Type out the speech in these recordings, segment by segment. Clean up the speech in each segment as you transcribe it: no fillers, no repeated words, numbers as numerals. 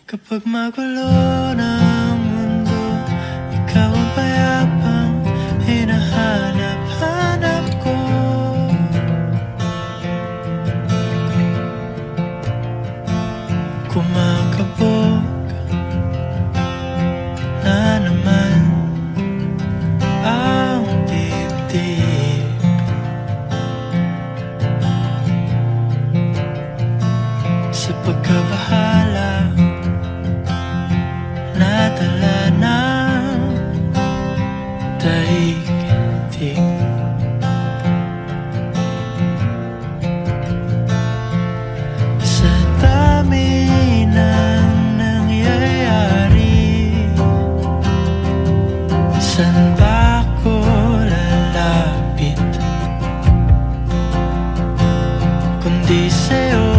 Kapag magulo ng mundo, ikaw ang payapang hinahanap-hanap ko. Kumakabog na naman ang dibdib. Sa pagkabahala nadala ng daigdig. Sa dami ng nangyayari, saan ba ako lalapit kundi sa'yo?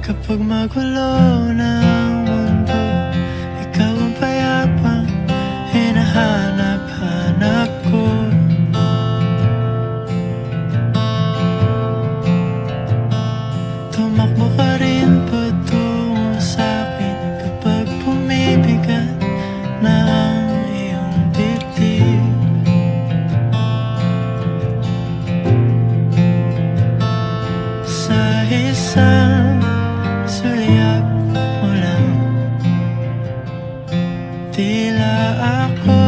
Kapag magulo ng mundo, ikaw ang payapang hinahanap-hanap ko. Tumakbo ka rin patungo sa'kin kapag bumibigat na ang iyong dibdib. Sa isang sulyap mo lang, tila ako